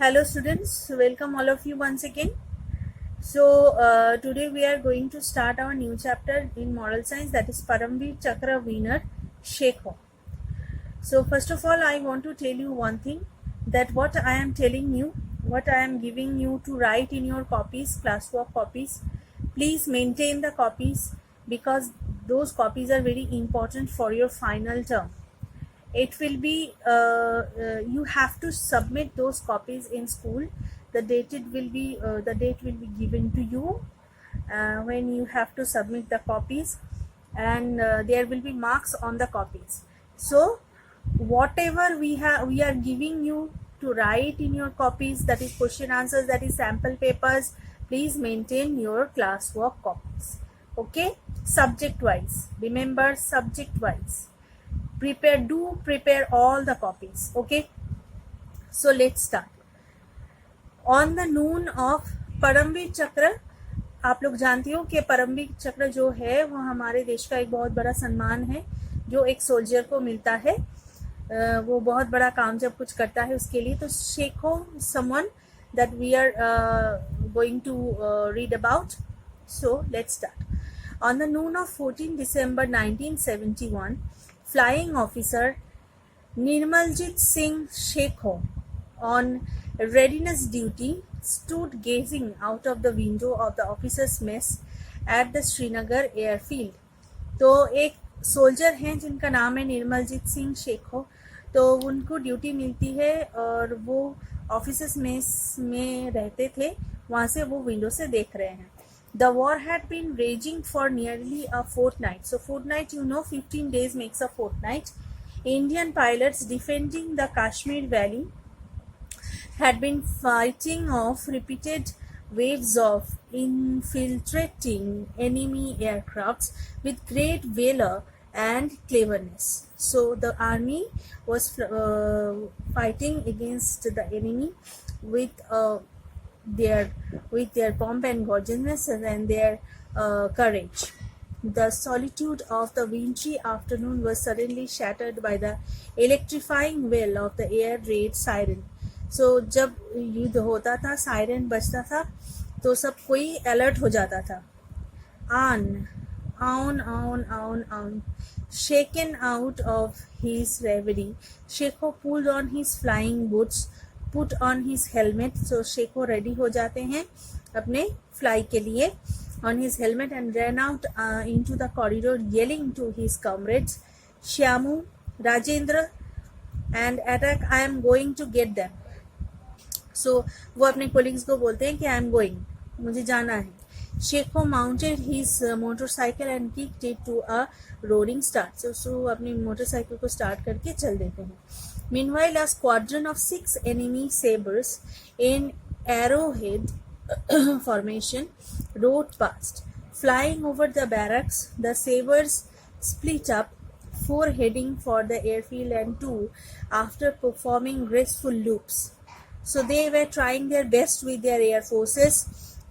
Hello students, welcome all of you once again. Today we are going to start our new chapter in moral science, that is Paramveer Chakra winner Shekho. So first of all, I want to tell you one thing, that what I am telling you, what I am giving you to write in your copies, classwork copies, please maintain the copies because those copies are very important for your final term. It will be you have to submit those copies in school. The date will be given to you when you have to submit the copies, and there will be marks on the copies. So whatever we are giving you to write in your copies, that is question answers, that is sample papers, please maintain your classwork copies. Okay, subject wise, remember, subject wise prepare all the copies. Okay, so let's start. On the noon of Paramvir चक्र, आप लोग जानते हो कि परमवीर चक्र जो है वो हमारे देश का एक बहुत बड़ा सम्मान है जो एक सोल्जर को मिलता है। वो बहुत बड़ा काम जब कुछ करता है उसके लिए। तो शेखो someone that we are going to read about. So let's start. On the noon of 14 December 1971, Flying Officer Nirmaljit Singh Shekho, on readiness duty, stood gazing out of the window of the officers' mess at the Srinagar airfield. तो एक soldier हैं जिनका नाम है निर्मलजीत सिंह शेखो। तो उनको duty मिलती है और वो ऑफिसर्स मेस में रहते थे, वहाँ से वो विंडो से देख रहे हैं। The war had been raging for nearly a fortnight. So fortnight, 15 days makes a fortnight. Indian pilots defending the Kashmir Valley had been fighting off repeated waves of infiltrating enemy aircrafts with great valor and cleverness. So the army was fighting against the enemy with their pomp and gorgeousness and their courage. The solitude of the wintry afternoon was suddenly shattered by the electrifying wail of the air raid siren. So जब युद्ध होता था, siren बजता था, तो सब कोई alert हो जाता था। On. Shaken out of his reverie, Shekho pulled on his flying boots, put on his helmet. So Shekho ready हो जाते हैं अपने fly के लिए, on his helmet, and ran out into the corridor yelling to his comrades, Shyamu, Rajendra, and attack, I am going to get them. So वो अपने colleagues को बोलते हैं कि आई एम गोइंग, मुझे जाना है। Sekhon mounted his motorcycle and kicked it to a roaring start. So अपनी मोटरसाइकिल को स्टार्ट करके चल देते हैं। Meanwhile a squadron of 6 enemy sabres in arrowhead formation rode past. Flying over the barracks, the sabers split up, 4 heading for the airfield and 2 after performing graceful loops. So they were trying their best with their air forces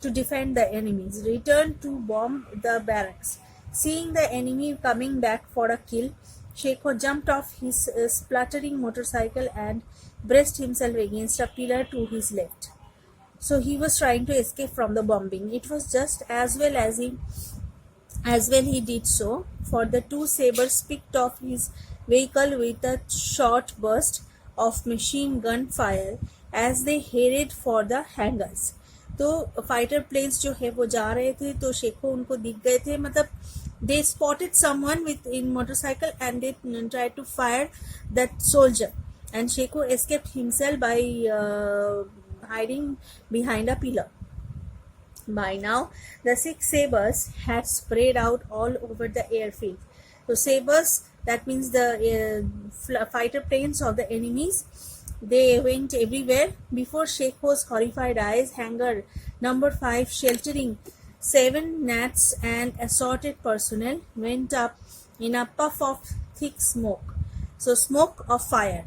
to defend the enemies. Returned to bomb the barracks. Seeing the enemy coming back for a kill, Shekho jumped off his spluttering motorcycle and braced himself against a pillar to his left. So he was trying to escape from the bombing. It was just as well he did so, for the 2 sabers picked off his vehicle with a short burst of machine gun fire as they headed for the hangars. तो fighter planes जो है वो जा रहे थे, तो शेखो उनको दिख गए थे, मतलब they spotted someone with in motorcycle and they tried to fire that soldier, and Shekho escaped himself by hiding behind a pillar. By now, the 6 sabers had spread out all over the airfield. So sabers, that means the fighter planes of the enemies, they went everywhere. Before Shekho's horrified eyes, hangar number 5, sheltering 7 Nats and assorted personnel, went up in a puff of thick smoke. So smoke of fire.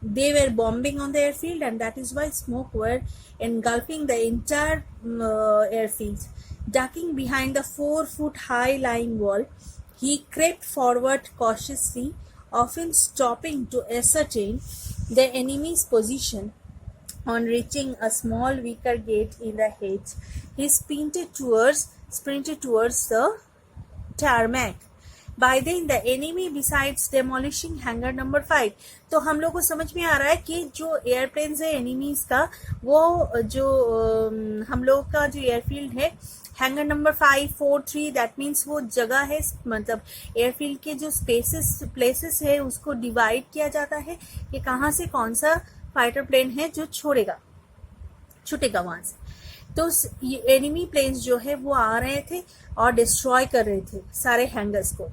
They were bombing on the airfield, and that is why smoke were engulfing the entire airfield. Ducking behind the 4-foot high lying wall, he crept forward cautiously, often stopping to ascertain the enemy's position On reaching a small wicker gate in the hedge, he sprinted towards the tarmac. By then the enemy besides demolishing hangar number 5. तो हम लोग को समझ में आ रहा है कि जो एयरप्लेन्स है एनिमीज का, वो जो हम लोग का जो एयरफील्ड है हैंगर नंबर 5, 4, 3, दैट मीन्स वो जगह है, मतलब एयरफील्ड के जो प्लेसेस है उसको डिवाइड किया जाता है कि कहाँ से कौन सा फाइटर प्लेन है जो छूटेगा वहां से. तो एनिमी प्लेन्स जो है वो आ रहे थे और डिस्ट्रॉय कर रहे थे सारे हैंगर्स को.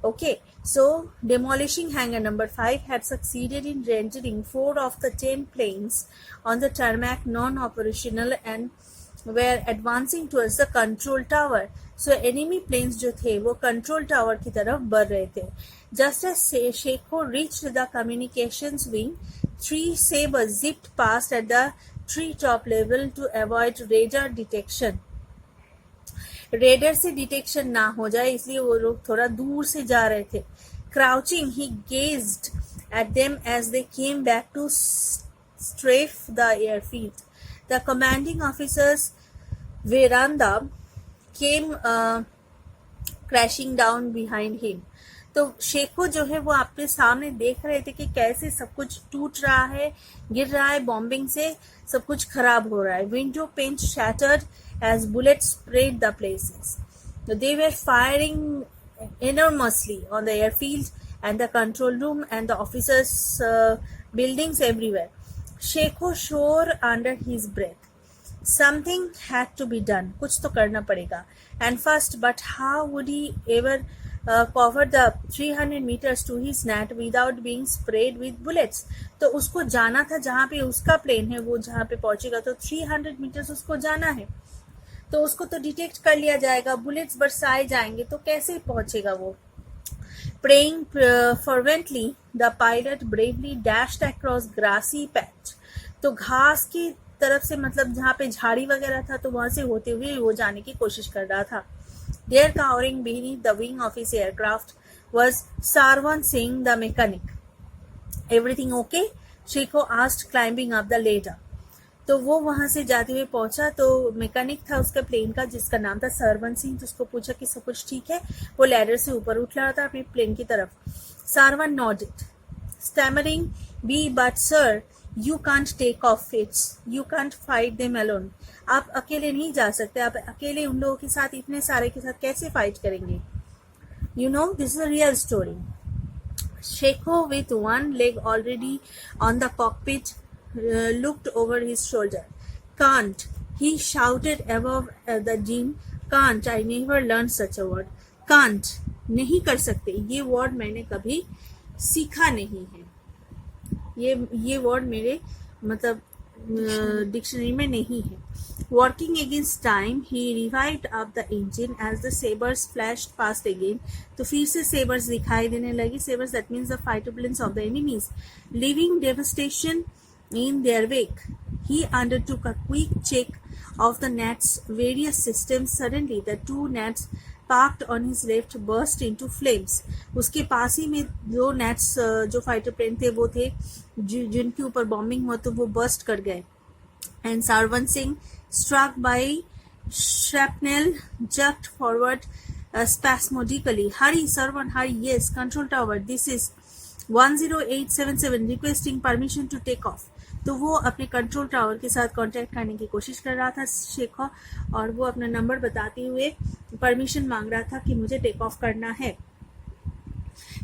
Okay, so demolishing hangar number 5 had succeeded in rendering 4 of the 10 planes on the tarmac non-operational and were advancing towards the control tower. So enemy planes जो थे वो control tower की तरफ बढ़ रहे थे. Just as Shekho reached the communications wing, 3 sabers zipped past at the treetop level to avoid radar detection. Raider से detection ना हो जाए इसलिए वो लोग थोड़ा दूर से जा रहे थे. Crouching he gazed at them as they came back to strafe the airfield. The commanding officers veranda came crashing down behind him. तो शेखो जो है वो अपने सामने देख रहे थे कि कैसे सब कुछ टूट रहा है, गिर रहा है, बॉम्बिंग से सब कुछ खराब हो रहा है. Window pane shattered as bullets sprayed the places. So they were firing enormously on the airfield and the control room and the officers' buildings everywhere. Shekho swore under his breath. Something had to be done. कुछ तो करना पड़ेगा. And first, but how would he ever cover the 300 meters to his net without being sprayed with bullets? तो उसको जाना था जहाँ पे उसका प्लेन है, वो जहाँ पे पहुंचेगा तो 300 meters उसको जाना है. तो उसको तो डिटेक्ट कर लिया जाएगा, बुलेट्स बरसाए जाएंगे, तो कैसे पहुंचेगा वो. Praying fervently, the pilot bravely dashed across grassy patch. तो घास की तरफ से, मतलब जहाँ पे झाड़ी वगैरह था, तो वहां से होते हुए वो जाने की कोशिश कर रहा था. There cowering beneath the wing of his aircraft was Sarwan Singh, the mechanic. Everything okay? Shekho asked, climbing up the ladder. तो वो वहां से जाते हुए पहुंचा तो मैकेनिक था उसका प्लेन का जिसका नाम था सरवन सिंह. तो उसको पूछा कि सब कुछ ठीक है. वो लैडर से ऊपर उठ रहा था अपने प्लेन की तरफ. Sarwan nodded, stammering, B but sir you can't take off it's, you can't fight them alone. आप अकेले नहीं जा सकते, आप अकेले उन लोगों के साथ, इतने सारे के साथ कैसे फाइट करेंगे. You know this is a real story. Sekhon with one leg already on the cockpit looked over his shoulder. Can't, he shouted above the din. Can't, I never learned such a word. Can't, नहीं कर सकते, ये word मैंने कभी सीखा नहीं है. ये वर्ड मेरे मतलब डिक्शनरी में नहीं है. Working against time, he revived up the engine as the sabers flashed past again. तो फिर से sabers दिखाई देने लगी. Sabers, that means the fighter planes of the enemies, leaving devastation in their wake. He undertook a quick check of the net's various systems. Suddenly, the 2 nets parked on his left burst into flames. उसके पास ही में 2 nets जो fighter plane थे वो थे जिनके ऊपर bombing हुआ तो वो बर्स्ट कर गए. And Sarwan Singh, struck by shrapnel, jerked forward spasmodically. Hurry, Sarwan, hurry! Yes, control tower. This is 10877 requesting permission to take off. तो वो अपने कंट्रोल टावर के साथ कांटेक्ट करने की कोशिश कर रहा था शेखो, और वो अपना नंबर बताते हुए परमिशन मांग रहा था कि मुझे टेक ऑफ करना है.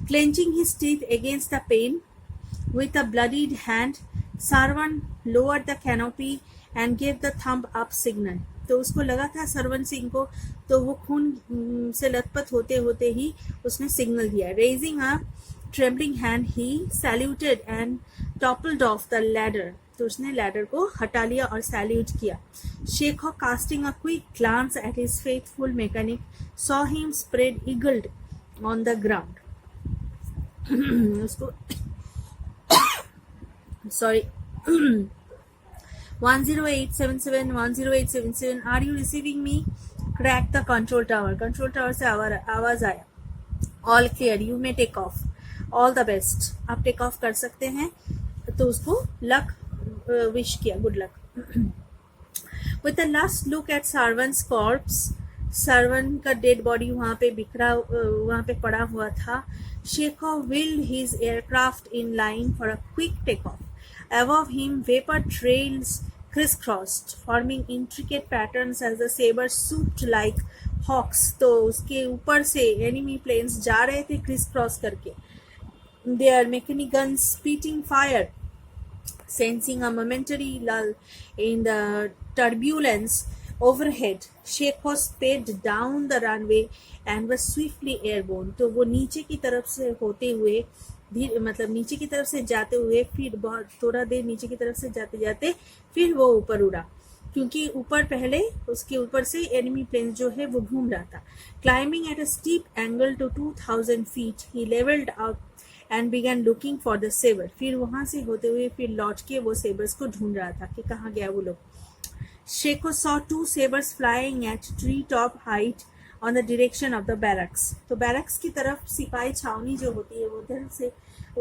Clenching his teeth against the pane with a bloodied hand, Sarwan lowered the canopy and gave the thumb up signal. तो उसको लगा था सरवन सिंह को, तो वो खून से लथपथ होते होते ही उसने सिग्नल दिया. Raising a trembling hand, he saluted and toppled off the ladder. तो उसने लैडर को हटा लिया और सैल्यूट किया. Shekho, casting a quick glance at his faithful mechanic, saw him spread eagled on the ground. उसको sorry 10877 10877, are you receiving me? Crack the control tower. Control tower से आवाज आया. All clear, you may take off. All the best, आप take off कर सकते हैं. तो उसको लक विश किया good luck. With a last look at Sarvan's corpse, Sarvan का डेड बॉडी वहाँ पे पड़ा हुआ था. Chekhov willed his aircraft in line for a quick takeoff. Above him, vapor trails crisscrossed, forming intricate patterns as the sabers swooped like hawks. तो उसके ऊपर से enemy planes जा रहे थे crisscross करके. Their mechanic guns spitting fire. Sensing a momentary lull in the turbulence overhead, Chekhov sped down the runway and was swiftly airborne. तो वो नीचे की तरफ से होते हुए मतलब नीचे की तरफ से जाते हुए फिर बहुत थोड़ा देर नीचे की तरफ से जाते जाते फिर वो ऊपर उड़ा, क्योंकि ऊपर पहले उसके ऊपर से एनिमी प्लेन जो है वो घूम रहा था. Climbing at a steep angle to 2000 feet, he leveled out and began looking for the saber. फिर वहां से होते हुए फिर लौट के वो sabers को ढूंढ रहा था कि कहाँ गया वो लोग. Chekhov saw 2 sabers flying at tree-top height on the direction of the barracks. तो barracks की तरफ सिपाही छावनी जो होती है वो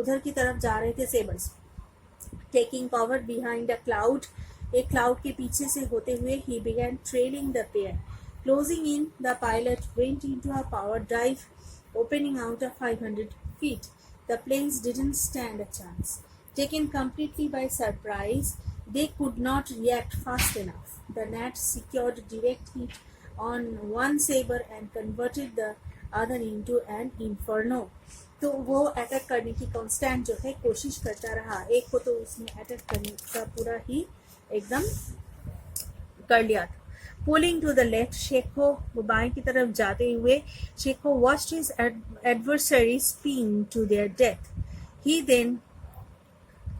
उधर की तरफ जा रहे थे sabers. Taking cover behind a cloud, एक cloud के पीछे से होते हुए he began trailing the pair. Closing in, the pilot went into a power dive, opening out a 500 feet. The planes didn't stand a chance. Taken completely by surprise, they could not react fast enough. The Nats secured direct hit on one saber and converted the other into an inferno. तो वो attack करने की constant जो है कोशिश करता रहा. एक को तो उसने अटैक करने का पूरा ही एकदम कर लिया था. Pulling to the left, Chekhov बाएं की तरफ जाते हुए Chekhov watched his adversaries spin to their death. He then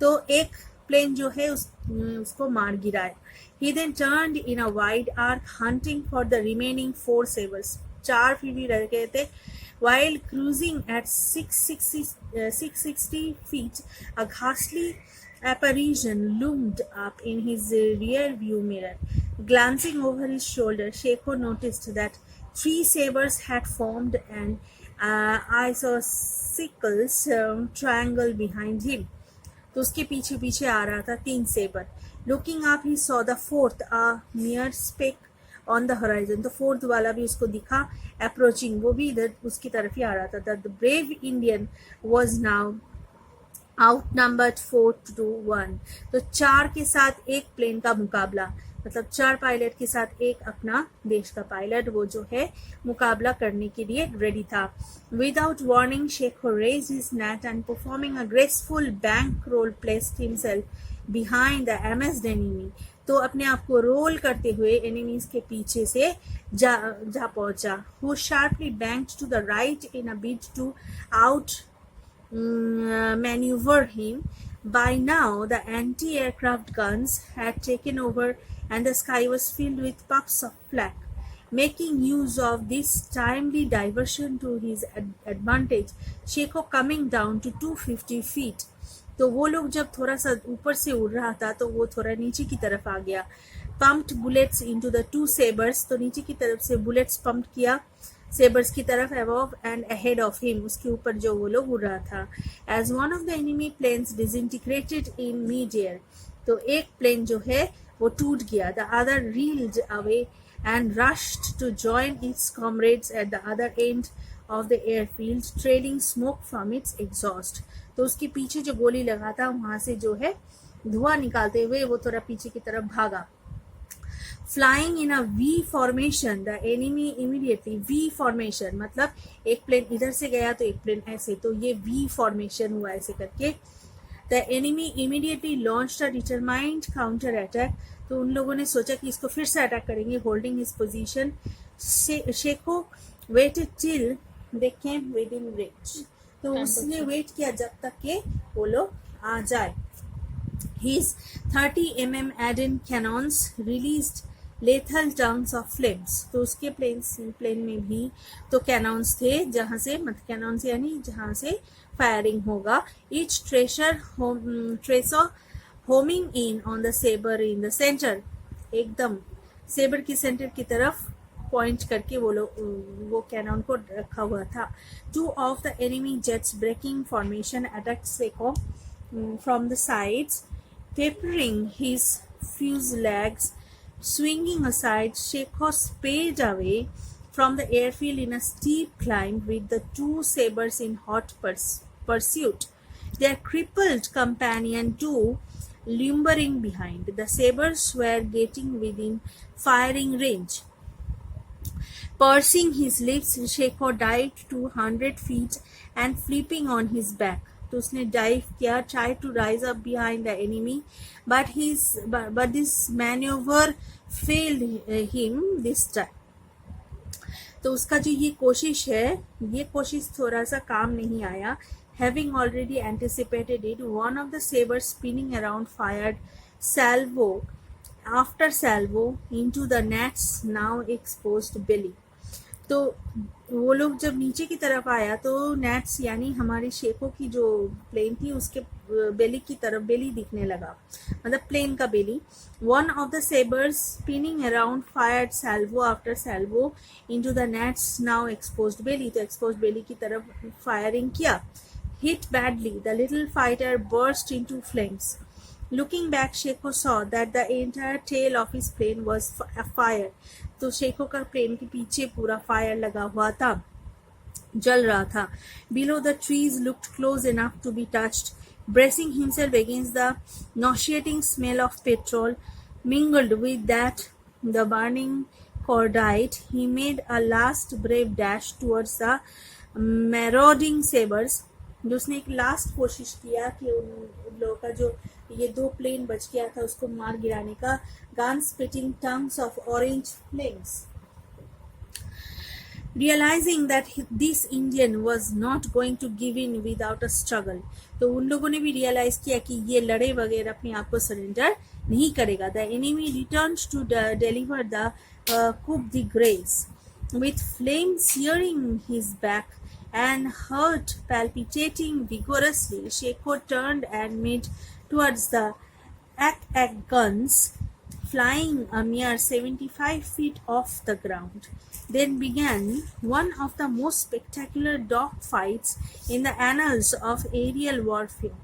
तो एक प्लेन जो है उसको मार गिराया. He then turned in a wide arc, hunting for the remaining 4 sabers. 4 फिर भी रह गए थे. While cruising at 660 feet, a ghastly apparition loomed up in his rear view mirror. Glancing over his shoulder, Chekhov noticed that 3 sabers had formed an isosceles triangle behind him. तो उसके पीछे पीछे आ रहा था 3 sabre. Looking up, he saw the 4th, a mere speck on the horizon. तो 4th वाला भी उसको दिखा approaching. वो भी इधर उसकी तरफ ही आ रहा था. The brave Indian was now outnumbered 4-1. तो 4 के साथ एक प्लेन का मुकाबला, मतलब 4 पायलट के साथ एक अपना देश का पायलट वो जो है मुकाबला करने के लिए रेडी था. Without warning, Chekhov raised his net and performing a graceful bank roll placed himself behind the amazed enemy. तो अपने आप को रोल करते हुए एनिमीज के पीछे से जा पहुंचा. Who sharply banked to the right in a bid to out maneuver him. By now, the anti-aircraft guns had taken over and the sky was filled with puffs of flak. Making use of this timely diversion to his advantage, Chekhov coming down to 250 feet. तो वो लोग जब थोड़ा सा ऊपर से उड़ रहा था तो वो थोड़ा नीचे की तरफ आ गया. Pumped bullets into the 2 sabers. तो नीचे की तरफ से बुलेट्स पंप किया sabers की तरफ above and ahead of him. उसके ऊपर जो वो लोग उड़ रहा था. As one of the enemy planes disintegrated in mid-air. तो एक प्लेन जो है वो टूट गया. The other reeled away and rushed to join its comrades at the other end of the airfield, trailing smoke from its exhaust. तो उसके पीछे जो गोली लगा था वहां से जो है धुआं निकालते हुए वो थोड़ा पीछे की तरफ भागा. Flying in a V formation, the enemy immediately V formation मतलब एक प्लेन इधर से गया तो एक प्लेन ऐसे, तो ये V formation हुआ ऐसे करके. The enemy immediately launched a determined counter attack. तो उन लोगों ने सोचा कि इसको फिर से अटैक करेंगे. Holding his position, Chekhov waited till they came within range. तो उसने वेट किया जब तक के वो लोग आ जाए. His 30 mm Aden cannons released lethal tongues of flames. तो उसके प्लेन में भी तो कैनॉन्स थे जहाँ से कैनॉन्स यानी जहाँ से फायरिंग होगा. Each tracer homing in on the saber in the center. एकदम सेबर की सेंटर की तरफ पॉइंट करके वो कैनन को रखा हुआ था. 2 of the enemy jets breaking formation attacked Chekhov from the sides. Tapering his fuselage, swinging aside, Shekho sped away from the airfield in a steep climb with the two sabers in hot pursuit, their crippled companion too lumbering behind. The sabers were getting within firing range. Pursing his lips, Shekho dived 200 feet and flipping on his back. तो उसने dive किया, tried to rise up behind the enemy, but this maneuver failed him this time. तो उसका जो ये कोशिश है, ये कोशिश थोड़ा सा काम नहीं आया. Having already anticipated it, one of the sabers spinning around fired salvo after salvo into the Nat's now exposed belly. तो वो लोग जब नीचे की तरफ आया तो नेट्स यानी हमारी शेखो की जो प्लेन थी उसके बेली की तरफ बेली दिखने लगा, मतलब प्लेन का belly. One of the sabres spinning around fired salvo after salvo into the nets now exposed belly. तो एक्सपोज्ड बेली की तरफ फायरिंग किया. Hit badly, the little fighter burst into flames. Looking back, Shekho saw that the entire tail of his plane was afire. तो शेखो का plane के पीछे पूरा fire लगा हुआ था, जल रहा था. Below the trees looked close enough to be touched. Bracing himself against the nauseating smell of petrol, mingled with that the burning cordite, he made a last brave dash towards the marauding sabers. जो उसने एक last कोशिश किया कि उन लोगों का जो ये दो प्लेन बच गया था उसको मार गिराने का. Gun spitting tongues of orange flames. Realizing that this Indian was not going to give in without a struggle, तो उन लोगों ने भी रियलाइज किया कि ये लड़े वगैरह अपने आप को सरेंडर नहीं करेगा. The enemy returned to deliver the coup de grace. With flame searing his back and heart palpitating vigorously, Shekho turned and made towards the ack guns, flying a mere 75 feet off the ground. Then began one of the most spectacular dogfights in the annals of aerial warfare,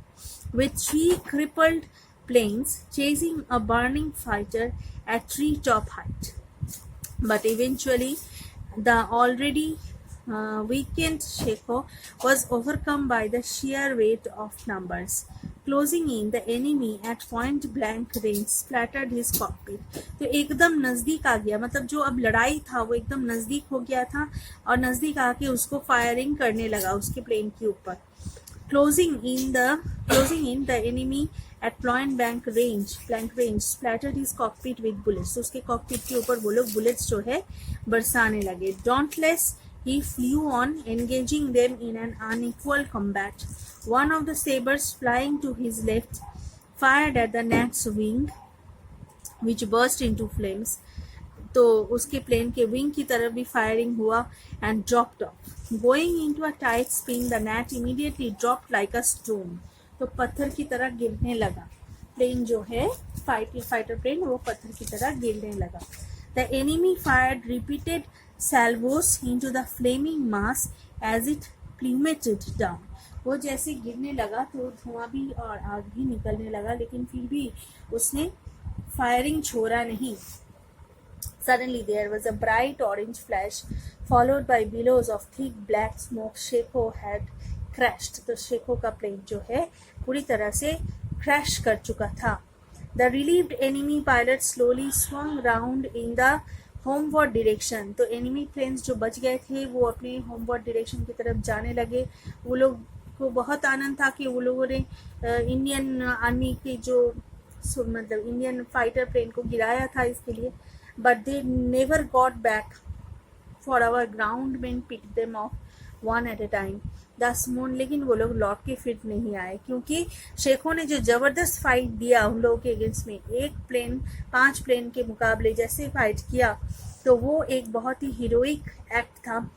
with three crippled planes chasing a burning fighter at treetop height. But eventually, the already weakened Shekho was overcome by the sheer weight of numbers. Closing in, the enemy at point blank range splattered his cockpit. तो एकदम नज़दीक आ गया, मतलब जो अब लड़ाई था वो एकदम नज़दीक हो गया था और नज़दीक आके उसको फायरिंग करने लगा उसके प्लेन के ऊपर. Closing in, the enemy at point blank range splattered his cockpit with bullets. तो उसके कॉकपिट के ऊपर वो लोग बुलेट्स जो है बरसाने लगे. Dauntless, he flew on, engaging them in an unequal combat. One of the sabers flying to his left fired at the gnat's wing, which burst into flames. तो उसके प्लेन के विंग की तरफ भी फायरिंग हुआ and dropped off. Going into a tight spin, the gnat immediately dropped like a stone. तो पत्थर की तरह गिरने लगा. प्लेन जो है फाइटर प्लेन वो पत्थर की तरह गिरने लगा. The enemy fired repeated salvos into the flaming mass as it plummeted down. वो जैसे गिरने लगा तो धुआं भी और आग भी निकलने लगा, लेकिन फिर भी उसने फायरिंग छोड़ा नहीं. Suddenly there was a bright orange flash followed by billows of thick black smoke. Shekho had crashed. तो शेखो का प्लेन जो है पूरी तरह से क्रैश कर चुका था. The relieved enemy pilot slowly swung round in the homeward direction. तो enemy planes जो बच गए थे वो अपने homeward direction की तरफ जाने लगे. वो लोग को बहुत आनंद था कि वो लोगों ने इंडियन आर्मी की जो मतलब इंडियन फाइटर प्लेन को गिराया था इसके लिए. But they never got back, for our ground men picked them off one at a time. Thus moon, लेकिन वो लोग लौट के फिर नहीं आए क्योंकि शेखो ने जो जबरदस्त फाइट दिया उन लोगों के अगेंस्ट में, एक प्लेन 5 प्लेन के मुकाबले जैसे फाइट किया, तो वो एक बहुत ही हीरोइक एक्ट था.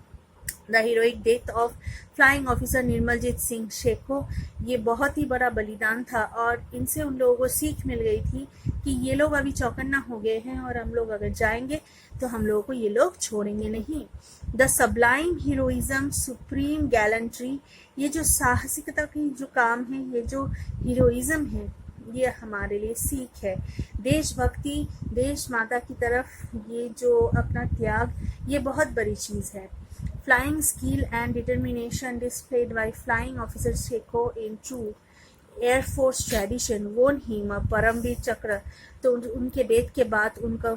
The heroic death of flying officer Nirmaljit Singh Sekhon, ये बहुत ही बड़ा बलिदान था और इनसे उन लोगों को सीख मिल गई थी कि ये लोग अभी चौकन्ना हो गए हैं और हम लोग अगर जाएंगे तो हम लोगों को ये लोग छोड़ेंगे नहीं. The Sublime heroism, supreme gallantry, ये जो साहसिकता की जो काम है, ये जो हीरोइज्म है, ये हमारे लिए सीख है। देशभक्ति, देश माता की तरफ ये जो अपना त्याग, ये बहुत बड़ी चीज़ है। Flying skill and determination displayed by flying officer Sekhon in true air force tradition won him a Param Vir Chakra. तो उनके डेथ के बाद उनका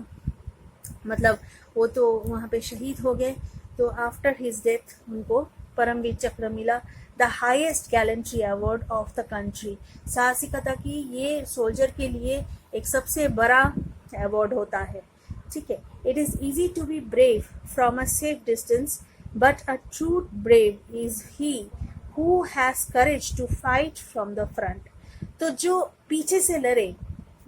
मतलब वो तो वहाँ पे शहीद हो गए, तो आफ्टर हिज डेथ उनको परमवीर चक्र मिला, the highest gallantry award of the country. साहसिकता की ये सोल्जर के लिए एक सबसे बड़ा अवार्ड होता है, ठीक है। It is easy to be brave from a safe distance but a true brave is he who has courage to fight from the front. तो जो पीछे से लड़े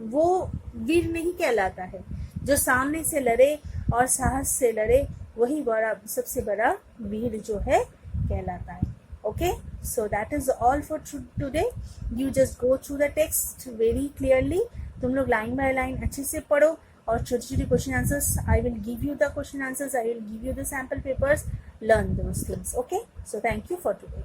वो वीर नहीं कहलाता है, जो सामने से लड़े और साहस से लड़े वही बड़ा सबसे बड़ा वीर जो है कहलाता है। Okay, so that is all for today. You just go through the text very clearly. तुम लोग लाइन बाय लाइन अच्छे से पढ़ो और छोटी छोटी question answers, I will give you the question answers, I will give you the sample papers, learn those things. Okay, so thank you for today.